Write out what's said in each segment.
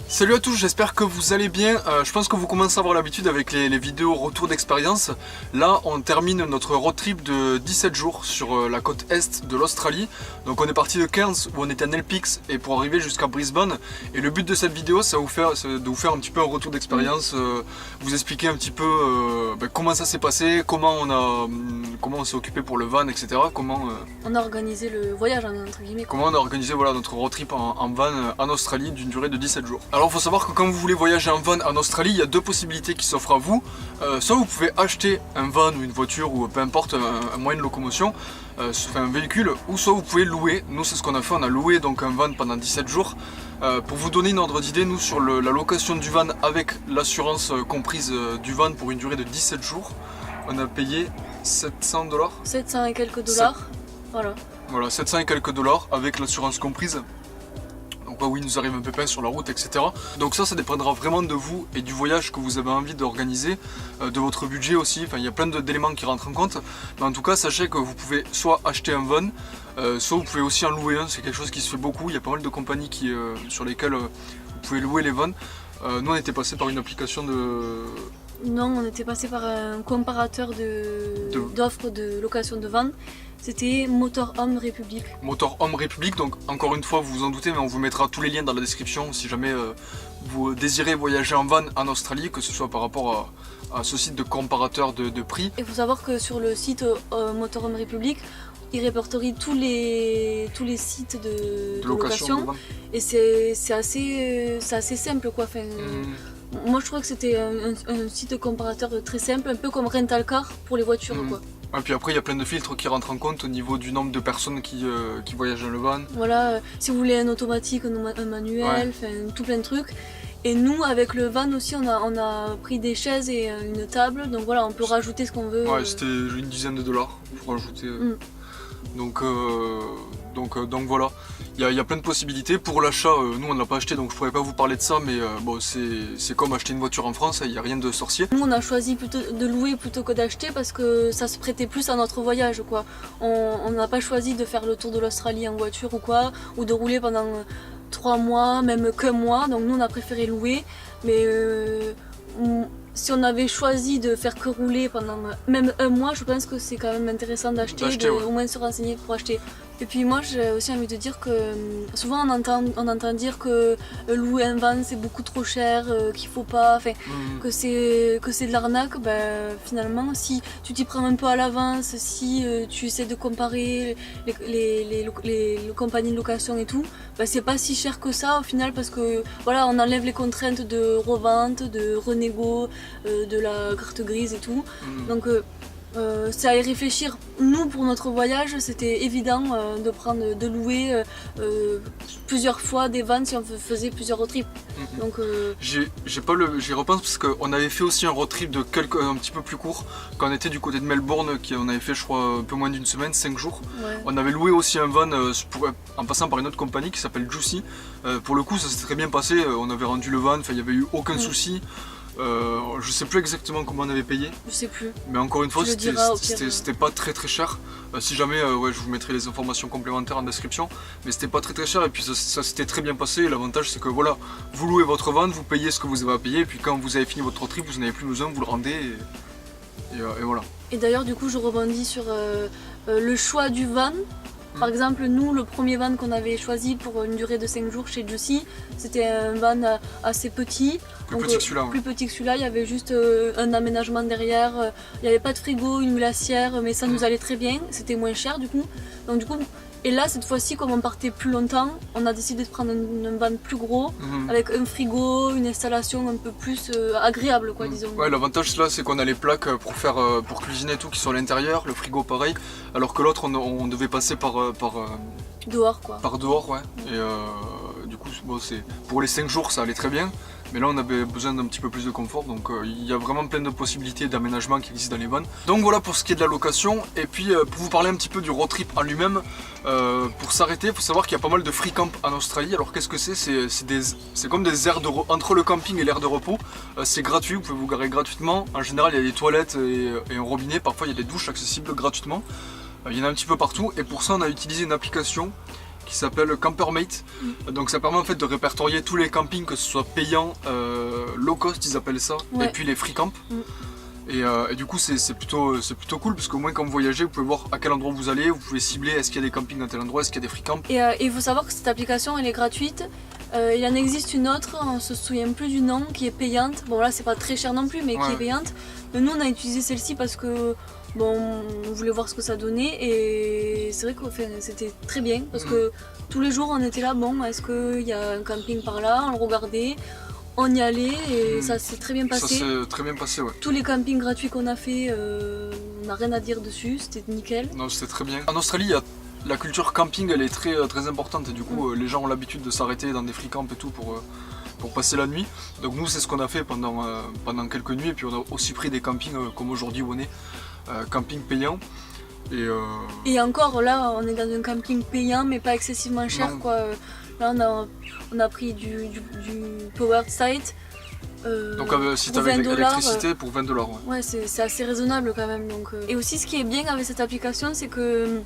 Salut à tous, j'espère que vous allez bien. Je pense que vous commencez à avoir l'habitude avec les vidéos retour d'expérience. Là, on termine notre road trip de 17 jours sur la côte est de l'Australie. Donc on est parti de Cairns où on était à Nelpix et pour arriver jusqu'à Brisbane. Et le but de cette vidéo, c'est de vous faire un petit peu un retour d'expérience, vous expliquer un petit peu comment ça s'est passé, comment on s'est occupé pour le van, etc. Comment on a organisé le voyage entre guillemets. Comment on a organisé notre road trip en van en Australie d'une durée de 17 jours. Alors il faut savoir que quand vous voulez voyager en van en Australie, il y a deux possibilités qui s'offrent à vous. Soit vous pouvez acheter un van ou une voiture ou peu importe un moyen de locomotion, un véhicule, ou soit vous pouvez louer. Nous c'est ce qu'on a fait, on a loué donc un van pendant 17 jours. Pour vous donner une ordre d'idée, nous sur la location du van avec l'assurance comprise du van pour une durée de 17 jours, on a payé 700 $. 700 et quelques dollars, Voilà, 700 et quelques dollars avec l'assurance comprise. Donc oui, il nous arrive un pépin sur la route, etc. Donc ça dépendra vraiment de vous et du voyage que vous avez envie d'organiser, de votre budget aussi. Enfin, il y a plein d'éléments qui rentrent en compte. Mais en tout cas, sachez que vous pouvez soit acheter un van, soit vous pouvez aussi en louer un. C'est quelque chose qui se fait beaucoup. Il y a pas mal de compagnies sur lesquelles vous pouvez louer les vannes. Nous, on était passé par une application de... Non, on était passé par un comparateur d'offres de location de van. C'était Motorhome Republic. Motorhome Republic, donc encore une fois, vous vous en doutez, mais on vous mettra tous les liens dans la description si jamais vous désirez voyager en van en Australie, que ce soit par rapport à ce site de comparateur de prix. Il faut savoir que sur le site Motorhome Republic, il répertorie tous les sites de location. Et c'est assez simple quoi. Enfin, moi je trouve que c'était un site de comparateur très simple, un peu comme Rental Car pour les voitures quoi. Et puis après il y a plein de filtres qui rentrent en compte au niveau du nombre de personnes qui voyagent dans le van. Voilà, si vous voulez un automatique, un manuel, tout plein de trucs. Et nous avec le van aussi on a pris des chaises et une table, donc voilà on peut rajouter ce qu'on veut. Ouais, c'était une dizaine de dollars pour rajouter. Donc voilà, il y a plein de possibilités. Pour l'achat, nous on ne l'a pas acheté donc je pourrais pas vous parler de ça, mais bon, c'est comme acheter une voiture en France, il n'y a rien de sorcier. Nous on a choisi plutôt de louer plutôt que d'acheter parce que ça se prêtait plus à notre voyage quoi. On n'a pas choisi de faire le tour de l'Australie en voiture ou quoi, ou de rouler pendant 3 mois, même qu'un mois, donc nous on a préféré louer, mais si on avait choisi de faire que rouler pendant même un mois, je pense que c'est quand même intéressant d'acheter, au moins se renseigner pour acheter. Et puis moi j'ai aussi envie de dire que souvent on entend dire que louer un van c'est beaucoup trop cher, qu'il faut pas, que c'est de l'arnaque. Finalement si tu t'y prends un peu à l'avance, si tu essaies de comparer les compagnies de location et tout, c'est pas si cher que ça au final parce que voilà on enlève les contraintes de revente, de renégo, de la carte grise et tout. Donc c'est à y réfléchir. Nous, pour notre voyage, c'était évident de louer plusieurs fois des vannes si on faisait plusieurs road trips. Donc j'y repense parce qu'on avait fait aussi un road trip un petit peu plus court quand on était du côté de Melbourne, on avait fait je crois un peu moins d'une semaine, 5 jours. Ouais. On avait loué aussi un van en passant par une autre compagnie qui s'appelle Juicy. Pour le coup, ça s'est très bien passé. On avait rendu le van, il n'y avait eu aucun souci. Je sais plus exactement comment on avait payé. Je sais plus. Mais encore une fois, c'était pas très cher. Si jamais, je vous mettrai les informations complémentaires en description. Mais c'était pas très cher et puis ça s'était très bien passé. Et l'avantage c'est que voilà, vous louez votre van, vous payez ce que vous avez à payer. Et puis quand vous avez fini votre road trip, vous n'avez plus besoin, vous le rendez. Et voilà. Et d'ailleurs, du coup, je rebondis sur le choix du van. Par exemple, nous, le premier van qu'on avait choisi pour une durée de 5 jours chez Juicy, c'était un van assez petit. Plus petit que celui-là. Plus petit que celui-là, il y avait juste un aménagement derrière. Il n'y avait pas de frigo, une glacière, mais ça nous allait très bien. C'était moins cher du coup. Donc du coup, et là, cette fois-ci, comme on partait plus longtemps, on a décidé de prendre un van plus gros, avec un frigo, une installation un peu plus agréable, quoi, disons. Ouais, l'avantage là, c'est qu'on a les plaques pour cuisiner et tout qui sont à l'intérieur, le frigo pareil, alors que l'autre, on devait passer par dehors, quoi. Par dehors, ouais. Et du coup, bon, pour les 5 jours, ça allait très bien. Mais là on avait besoin d'un petit peu plus de confort, donc il y a vraiment plein de possibilités d'aménagement qui existent dans les vannes. Donc voilà pour ce qui est de la location. Et puis pour vous parler un petit peu du road trip en lui-même, pour s'arrêter, il faut savoir qu'il y a pas mal de free camp en Australie. Alors qu'est-ce que c'est? C'est comme des aires entre le camping et l'aire de repos. C'est gratuit, vous pouvez vous garer gratuitement. En général il y a des toilettes et un robinet, parfois il y a des douches accessibles gratuitement. Il y en a un petit peu partout et pour ça on a utilisé une application qui s'appelle Campermate. Donc ça permet en fait de répertorier tous les campings, que ce soit payant, low cost ils appellent ça, et puis les free camp. Et du coup c'est plutôt cool parce qu'au moins quand vous voyagez vous pouvez voir à quel endroit vous allez, vous pouvez cibler est-ce qu'il y a des campings à tel endroit, est-ce qu'il y a des free camp. Et il faut savoir que cette application elle est gratuite. Il en existe une autre, on se souvient plus du nom, qui est payante. Bon là c'est pas très cher non plus mais qui est payante. Mais nous on a utilisé celle-ci parce que bon, on voulait voir ce que ça donnait et c'est vrai que c'était très bien parce que tous les jours on était là, bon est-ce qu'il y a un camping par là, on le regardait, on y allait et ça s'est très bien passé. Ça s'est très bien passé, ouais. Tous les campings gratuits qu'on a fait, on n'a rien à dire dessus, c'était nickel. Non, c'était très bien. En Australie, la culture camping elle est très importante et du coup les gens ont l'habitude de s'arrêter dans des free camps et tout pour passer la nuit. Donc nous c'est ce qu'on a fait pendant quelques nuits et puis on a aussi pris des campings comme aujourd'hui où on est, camping payant. Et encore là on est dans un camping payant mais pas excessivement cher quoi. Là on a pris du powered site. Donc si tu avais l'électricité pour 20$. Ouais, c'est assez raisonnable quand même. Donc, Et aussi ce qui est bien avec cette application c'est que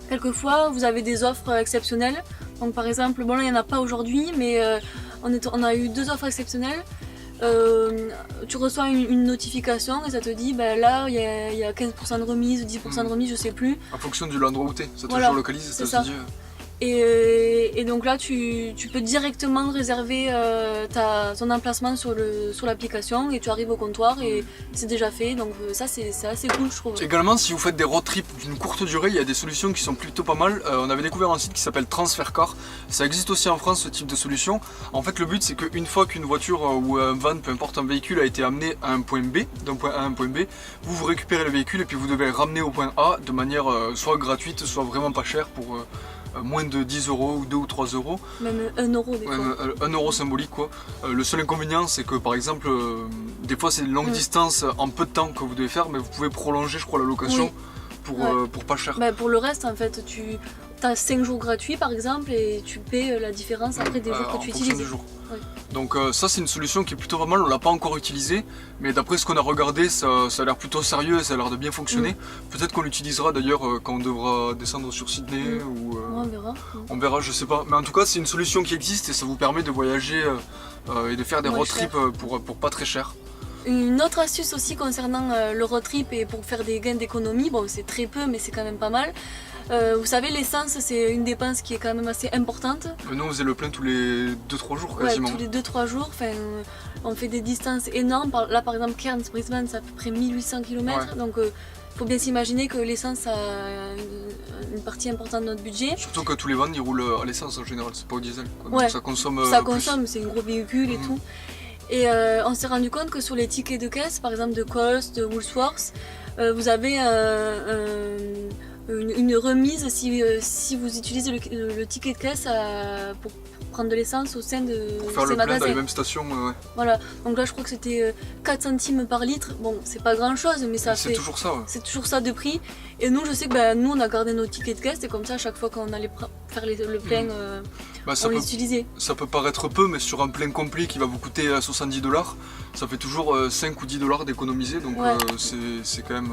quelquefois vous avez des offres exceptionnelles. Donc par exemple, bon là il n'y en a pas aujourd'hui mais on a eu 2 offres exceptionnelles. Tu reçois une notification et ça te dit ben là il y a 15% de remise, 10% de remise, je sais plus. En fonction du l'endroit où t'es, ça te géolocalise et ça te dit. Et donc là tu peux directement réserver ton emplacement sur l'application et tu arrives au comptoir et c'est déjà fait, donc ça c'est assez cool je trouve. Également si vous faites des road trips d'une courte durée, il y a des solutions qui sont plutôt pas mal. On avait découvert un site qui s'appelle TransferCar, ça existe aussi en France ce type de solution. En fait le but c'est qu'une fois qu'une voiture ou un van, peu importe un véhicule a été amené à un point B, d'un point A à un point B, vous récupérez le véhicule et puis vous devez le ramener au point A de manière soit gratuite, soit vraiment pas chère pour moins de 10€ ou 2 ou 3€. Même 1€ des fois. 1€ symbolique quoi. Le seul inconvénient c'est que par exemple des fois c'est une longue distance en peu de temps que vous devez faire mais vous pouvez prolonger je crois la location pour pas cher. Pour le reste en fait tu as 5 jours gratuits par exemple et tu paies la différence après des jours que tu utilises. Donc ça c'est une solution qui est plutôt pas mal, on l'a pas encore utilisée mais d'après ce qu'on a regardé ça a l'air plutôt sérieux et ça a l'air de bien fonctionner. Peut-être qu'on l'utilisera d'ailleurs quand on devra descendre sur Sydney ou on verra. On verra, je sais pas, mais en tout cas c'est une solution qui existe et ça vous permet de voyager et de faire des road trips pour pas très cher. Une autre astuce aussi concernant le road trip et pour faire des gains d'économie, bon c'est très peu mais c'est quand même pas mal. Vous savez l'essence c'est une dépense qui est quand même assez importante. Nous on faisait le plein tous les 2-3 jours quasiment. Ouais, tous les 2-3 jours, on fait des distances énormes. Là par exemple Cairns-Brisbane c'est à peu près 1800 km donc il faut bien s'imaginer que l'essence a une partie importante de notre budget. Surtout que tous les vans ils roulent à l'essence en général, c'est pas au diesel quoi. Donc ça consomme c'est un gros véhicule et tout. Et on s'est rendu compte que sur les tickets de caisse, par exemple de Coles, de Woolworths, vous avez une remise si vous utilisez le ticket de caisse pour prendre de l'essence au sein de pour faire le plein dans les mêmes stations. Voilà, donc là je crois que c'était 4 centimes par litre. Bon, c'est pas grand chose, mais ça fait. C'est toujours ça. C'est toujours ça de prix. Et nous, je sais que nous on a gardé nos tickets de caisse et comme ça, à chaque fois qu'on allait faire le plein, on les utilisait. Ça peut paraître peu, mais sur un plein complet qui va vous coûter 70$, ça fait toujours 5 ou 10$ d'économiser. Donc c'est quand même.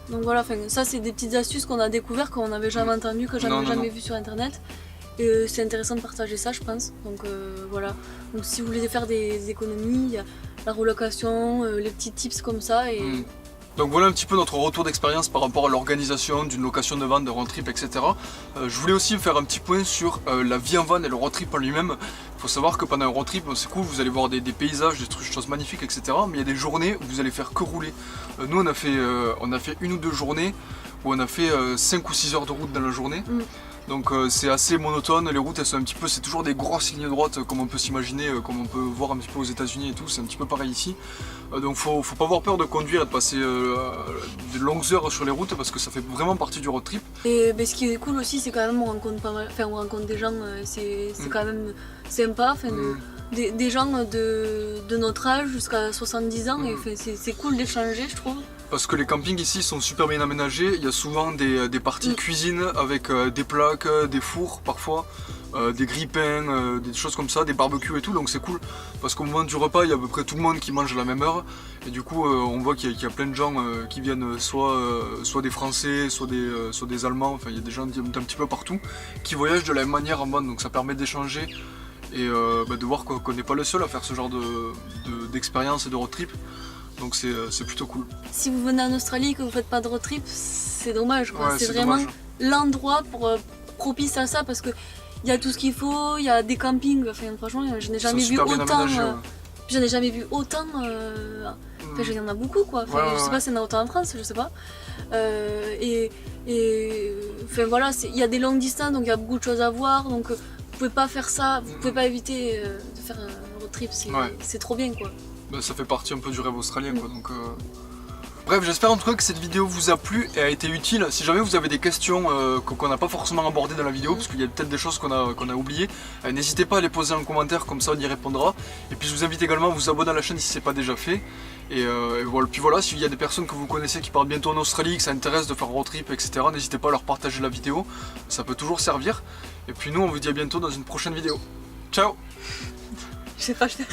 Donc voilà, ça c'est des petites astuces qu'on a découvert, qu'on n'avait jamais entendu, que j'avais jamais vu sur internet. Et c'est intéressant de partager ça je pense. Donc voilà. Donc si vous voulez faire des économies, il y a la relocation, les petits tips comme ça. Donc voilà un petit peu notre retour d'expérience par rapport à l'organisation d'une location de van, de road trip, etc. Je voulais aussi faire un petit point sur la vie en van et le road trip en lui-même. Il faut savoir que pendant un road trip, c'est cool, vous allez voir des paysages, des choses magnifiques, etc. Mais il y a des journées où vous allez faire que rouler. Nous on a fait 1 ou 2 journées où on a fait 5 ou 6 heures de route dans la journée. Donc c'est assez monotone, les routes elles sont un petit peu, c'est toujours des grosses lignes droites comme on peut s'imaginer, comme on peut voir un petit peu aux États-Unis et tout, c'est un petit peu pareil ici. Donc faut pas avoir peur de conduire et de passer de longues heures sur les routes parce que ça fait vraiment partie du road trip. Et ce qui est cool aussi c'est quand même on rencontre des gens, c'est quand même sympa, des gens de notre âge jusqu'à 70 ans et c'est cool d'échanger je trouve. Parce que les campings ici sont super bien aménagés, il y a souvent des parties cuisine avec des plaques, des fours parfois, des grille-pains, des choses comme ça, des barbecues et tout, donc c'est cool parce qu'au moment du repas il y a à peu près tout le monde qui mange à la même heure et du coup on voit qu'il y a plein de gens qui viennent soit des Français, soit des Allemands, enfin il y a des gens d'un petit peu partout qui voyagent de la même manière en van, donc ça permet d'échanger et de voir qu'on n'est pas le seul à faire ce genre d'expérience et de road trip, donc c'est plutôt cool. Si vous venez en Australie et que vous faites pas de road trip, c'est dommage quoi. Ouais, c'est vraiment dommage. L'endroit pour propice à ça parce que il y a tout ce qu'il faut, il y a des campings, enfin franchement je n'ai jamais vu autant. J'en ai jamais vu autant. Enfin, il y en a beaucoup quoi. Enfin, je sais pas s'il y en a autant en France, je sais pas. Enfin voilà, il y a des longues distances donc il y a beaucoup de choses à voir. Donc vous pouvez pas faire ça, vous pouvez pas éviter de faire un road trip, c'est trop bien quoi. Bah, ça fait partie un peu du rêve australien quoi. Donc, bref, j'espère en tout cas que cette vidéo vous a plu et a été utile. Si jamais vous avez des questions qu'on n'a pas forcément abordées dans la vidéo, parce qu'il y a peut-être des choses qu'on a oubliées, n'hésitez pas à les poser en commentaire, comme ça on y répondra. Et puis je vous invite également à vous abonner à la chaîne si ce n'est pas déjà fait. Et voilà. Puis voilà, s'il y a des personnes que vous connaissez qui partent bientôt en Australie, que ça intéresse de faire un road trip, etc., n'hésitez pas à leur partager la vidéo, ça peut toujours servir. Et puis nous on vous dit à bientôt dans une prochaine vidéo. Ciao. Je sais pas faire.